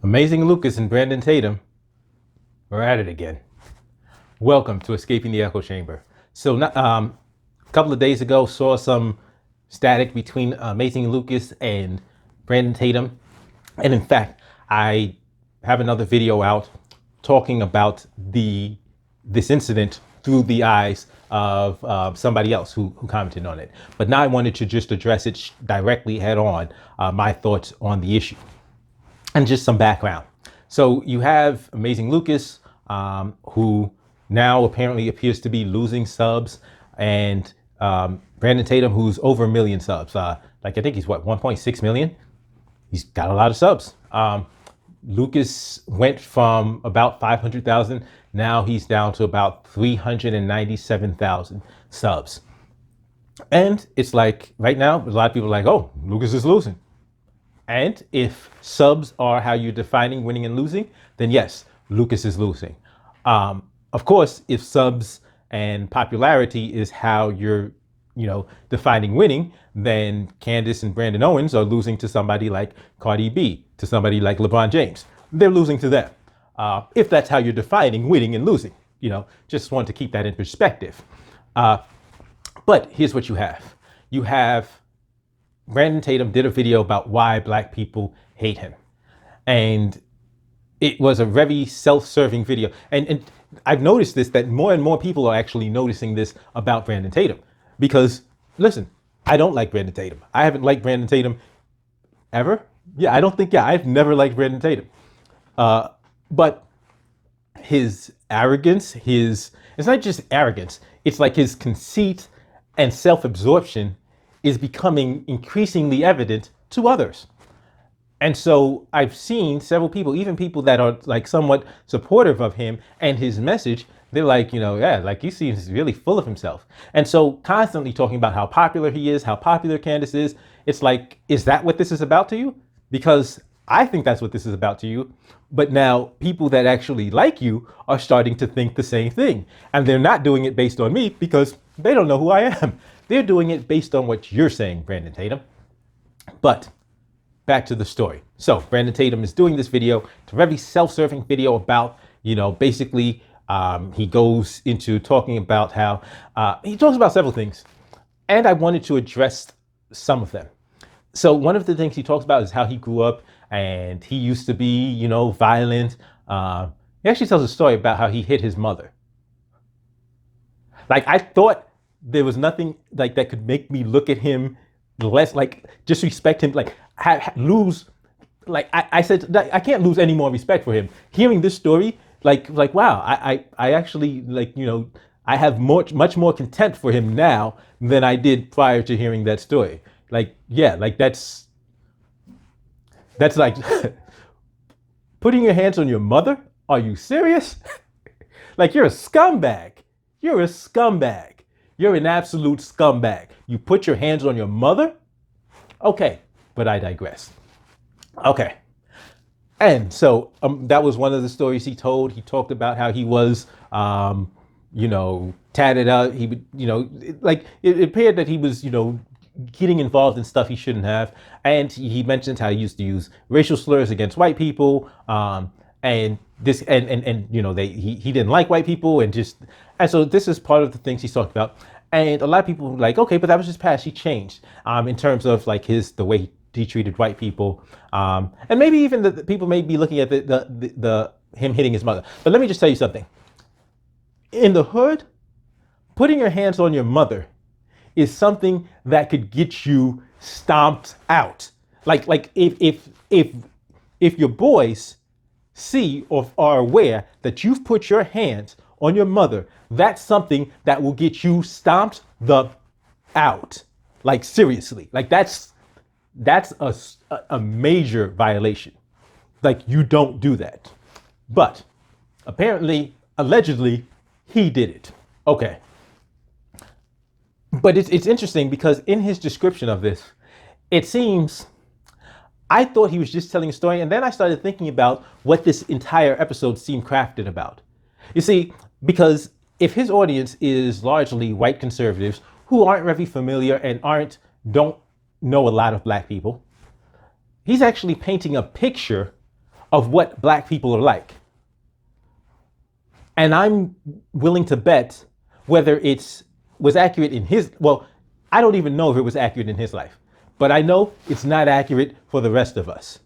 Amazing Lucas and Brandon Tatum are at it again. Welcome to Escaping the Echo Chamber. So, a couple of days ago, saw some static between Amazing Lucas and Brandon Tatum, and in fact, I have another video out talking about this incident through the eyes of somebody else who commented on it. But now I wanted to just address it directly head on, my thoughts on the issue. And just some background. So you have Amazing Lucas, who now apparently appears to be losing subs, and Brandon Tatum, who's over 1 million subs. I think he's 1.6 million. He's got a lot of subs. Lucas went from about 500,000. Now he's down to about 397,000 subs. And it's like right now, a lot of people are like, oh, Lucas is losing. And if subs are how you're defining winning and losing, then yes, Lucas is losing. Of course, if subs and popularity is how you're, defining winning, then Candace and Brandon Owens are losing to somebody like Cardi B, to somebody like LeBron James. They're losing to them. If that's how you're defining winning and losing, just want to keep that in perspective. But here's what you have. You have Brandon Tatum did a video about why black people hate him. And it was a very self-serving video. And I've noticed this, that more and more people are actually noticing this about Brandon Tatum. Because, listen, I don't like Brandon Tatum. I haven't liked Brandon Tatum ever. I've never liked Brandon Tatum. But his arrogance, it's not just arrogance, it's like his conceit and self-absorption is becoming increasingly evident to others. And so I've seen several people, even people that are like somewhat supportive of him and his message, they're like, he seems really full of himself. And so constantly talking about how popular he is, how popular Candace is. It's like, is that what this is about to you? Because I think that's what this is about to you. But now people that actually like you are starting to think the same thing. And they're not doing it based on me because they don't know who I am. They're doing it based on what you're saying, Brandon Tatum. But back to the story. So Brandon Tatum is doing this video. It's a very self-serving video about, basically he goes into talking about how he talks about several things. And I wanted to address some of them. So one of the things he talks about is how he grew up and he used to be, violent. He actually tells a story about how he hit his mother. Like, I thought there was nothing like that could make me look at him less, like disrespect him, like lose, like I said, I can't lose any more respect for him. Hearing this story, like wow, I actually I have much more contempt for him now than I did prior to hearing that story. That's like putting your hands on your mother. Are you serious? Like, you're a scumbag. You're a scumbag. You're an absolute scumbag. You put your hands on your mother? Okay, but I digress. Okay. And so that was one of the stories he told. He talked about how he was, tatted up. He would, it appeared that he was, getting involved in stuff he shouldn't have. And he mentioned how he used to use racial slurs against white people. He didn't like white people and so this is part of the things he's talked about. And a lot of people were like, okay, but that was just past. He changed in terms of like the way he treated white people. And maybe even the people may be looking at the him hitting his mother. But let me just tell you something. In the hood, putting your hands on your mother is something that could get you stomped out. Like if your boys see or are aware that you've put your hands on your mother, that's something that will get you stomped out. Like, seriously, like that's a major violation. Like, you don't do that. But apparently, allegedly, he did it. Okay. But it's interesting because in his description of this, it seems, I thought he was just telling a story, and then I started thinking about what this entire episode seemed crafted about. You see, because if his audience is largely white conservatives who aren't very familiar and don't know a lot of black people, he's actually painting a picture of what black people are like. And I'm willing to bet whether was accurate in I don't even know if it was accurate in his life, but I know it's not accurate for the rest of us.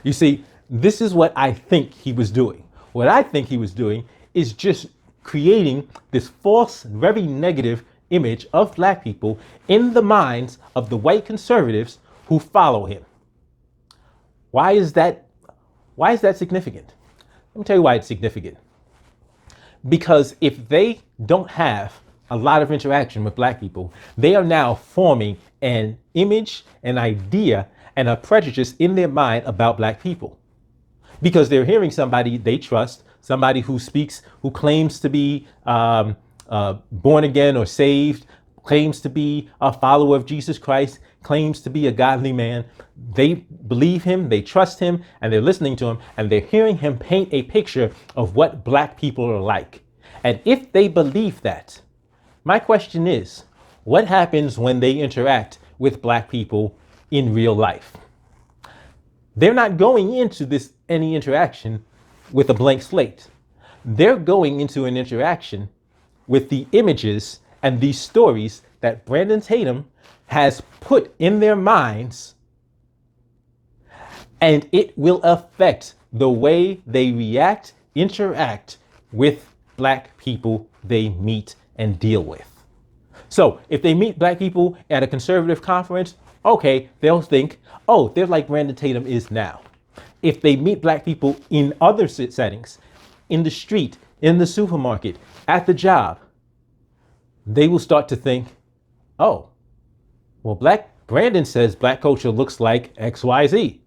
You see, this is what I think he was doing. What I think he was doing is just creating this false, very negative image of black people in the minds of the white conservatives who follow him. Why is that significant? Let me tell you why it's significant. Because if they don't have a lot of interaction with black people, they are now forming an image, an idea, and a prejudice in their mind about black people. Because they're hearing somebody they trust, somebody who speaks, who claims to be born again or saved, claims to be a follower of Jesus Christ, claims to be a godly man. They believe him, they trust him, and they're listening to him, and they're hearing him paint a picture of what black people are like. And if they believe that, my question is, what happens when they interact with black people in real life? They're not going into any interaction with a blank slate. They're going into an interaction with the images and these stories that Brandon Tatum has put in their minds, and it will affect the way they interact with black people they meet and deal with. So if they meet black people at a conservative conference, okay, they'll think, oh, they're like Brandon Tatum is now. If they meet black people in other settings, in the street, in the supermarket, at the job, they will start to think, oh, well, Brandon says black culture looks like XYZ.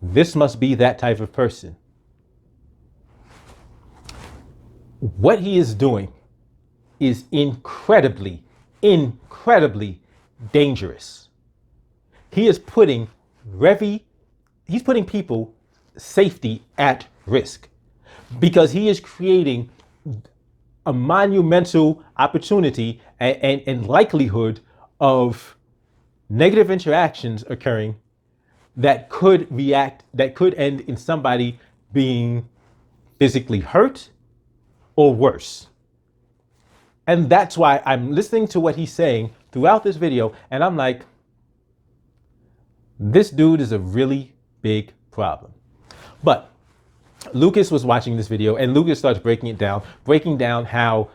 This must be that type of person. What he is doing is incredibly, incredibly dangerous. He is putting people safety at risk because he is creating a monumental opportunity and likelihood of negative interactions occurring that could end in somebody being physically hurt or worse. And that's why I'm listening to what he's saying throughout this video, and I'm like, this dude is a really big problem. But Lucas was watching this video, and Lucas starts breaking down how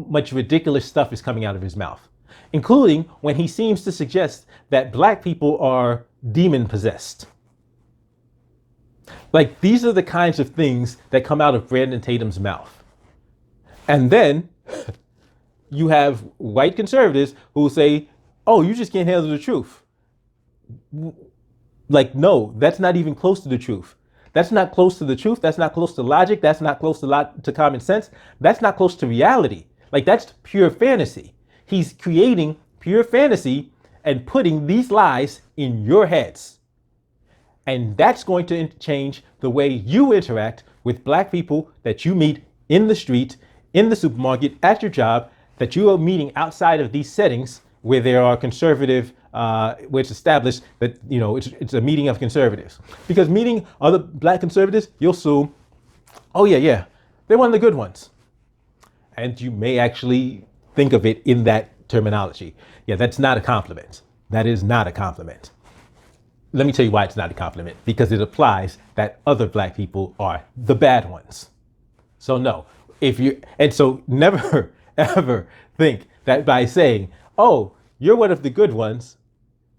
much ridiculous stuff is coming out of his mouth, including when he seems to suggest that black people are demon possessed. Like, these are the kinds of things that come out of Brandon Tatum's mouth. And then you have white conservatives who say, oh, you just can't handle the truth. Like, no, that's not even close to the truth. That's not close to the truth. That's not close to logic. That's not close to common sense. That's not close to reality. Like, that's pure fantasy. He's creating pure fantasy and putting these lies in your heads. And that's going to change the way you interact with black people that you meet in the street, in the supermarket, at your job, that you are meeting outside of these settings where there are conservative, where it's established that, it's a meeting of conservatives. Because meeting other black conservatives, you'll assume, oh yeah, they're one of the good ones. And you may actually think of it in that terminology. Yeah, that's not a compliment. That is not a compliment. Let me tell you why it's not a compliment. Because it applies that other black people are the bad ones. So no, so never, ever think that by saying, oh, you're one of the good ones,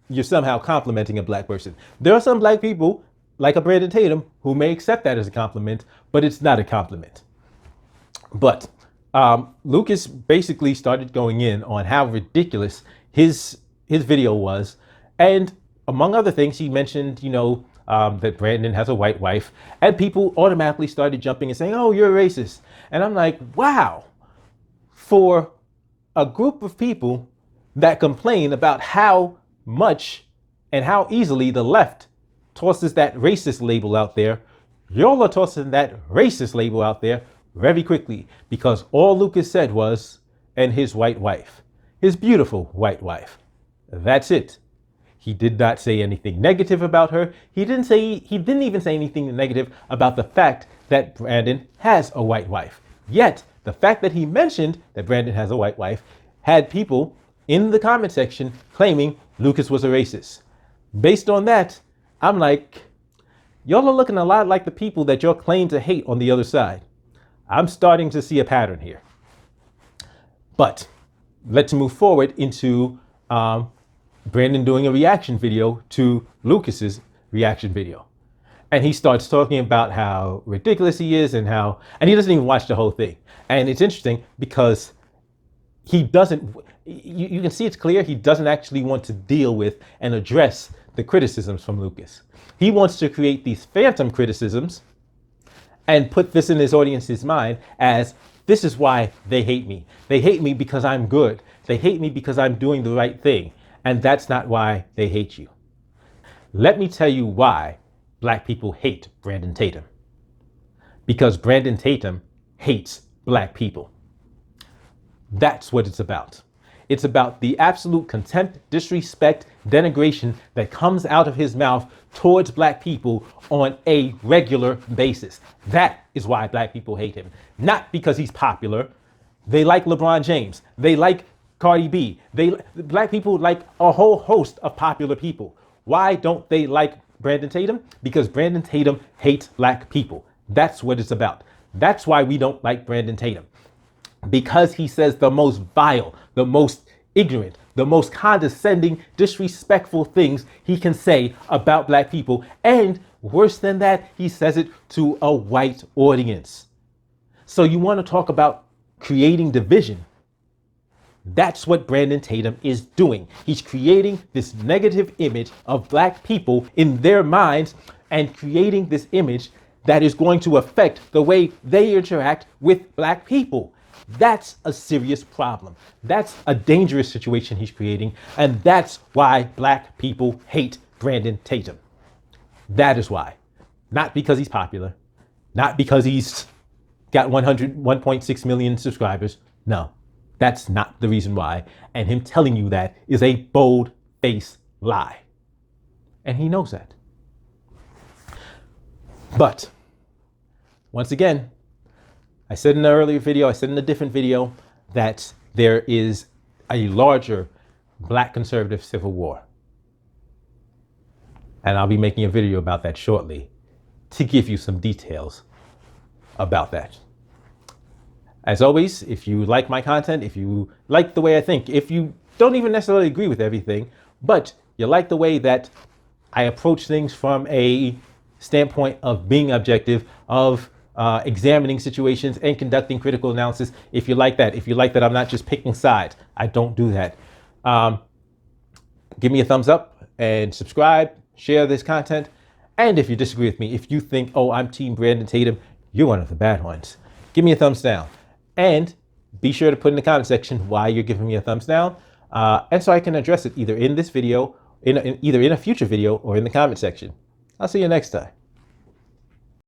you're somehow complimenting a black person. There are some black people, like a Brandon Tatum, who may accept that as a compliment, but it's not a compliment. But Lucas basically started going in on how ridiculous his video was. And among other things, he mentioned, that Brandon has a white wife, and people automatically started jumping and saying, oh, you're a racist. And I'm like, wow, for a group of people that complain about how much and how easily the left tosses that racist label out there, y'all are tossing that racist label out there very quickly, because all Lucas said was, and his white wife, his beautiful white wife. That's it. He did not say anything negative about her. He didn't even say anything negative about the fact that Brandon has a white wife. Yet, the fact that he mentioned that Brandon has a white wife had people in the comment section claiming Lucas was a racist. Based on that, I'm like, y'all are looking a lot like the people that y'all claim to hate on the other side. I'm starting to see a pattern here. But let's move forward into Brandon doing a reaction video to Lucas's reaction video. And he starts talking about how ridiculous he is and he doesn't even watch the whole thing. And it's interesting because he doesn't, you can see it's clear he doesn't actually want to deal with and address the criticisms from Lucas. He wants to create these phantom criticisms and put this in his audience's mind as, this is why they hate me. They hate me because I'm good. They hate me because I'm doing the right thing. And that's not why they hate you. Let me tell you why Black people hate Brandon Tatum. Because Brandon Tatum hates Black people. That's what it's about. It's about the absolute contempt, disrespect, denigration that comes out of his mouth towards Black people on a regular basis. That is why Black people hate him. Not because he's popular. They like LeBron James. They like Cardi B. Black people like a whole host of popular people. Why don't they like Brandon Tatum? Because Brandon Tatum hates Black people. That's what it's about. That's why we don't like Brandon Tatum. Because he says the most vile, the most ignorant, the most condescending, disrespectful things he can say about Black people. And worse than that, he says it to a white audience. So you want to talk about creating division? That's what Brandon Tatum is doing. He's creating this negative image of Black people in their minds and creating this image that is going to affect the way they interact with Black people. That's a serious problem. That's a dangerous situation he's creating. And that's why Black people hate Brandon Tatum. That is why. Not because he's popular. Not because he's got 1.6 million subscribers. No, that's not the reason why. And him telling you that is a bold-faced lie. And he knows that. But once again, I said in an earlier video, I said in a different video, that there is a larger Black conservative civil war. And I'll be making a video about that shortly to give you some details about that. As always, if you like my content, if you like the way I think, if you don't even necessarily agree with everything, but you like the way that I approach things from a standpoint of being objective, of examining situations and conducting critical analysis, if you like that I'm not just picking sides, I don't do that. Give me a thumbs up and subscribe, share this content. And if you disagree with me, if you think, oh, I'm Team Brandon Tatum, you're one of the bad ones, give me a thumbs down. And be sure to put in the comment section why you're giving me a thumbs down. And so I can address it either in this video, either in a future video, or in the comment section. I'll see you next time.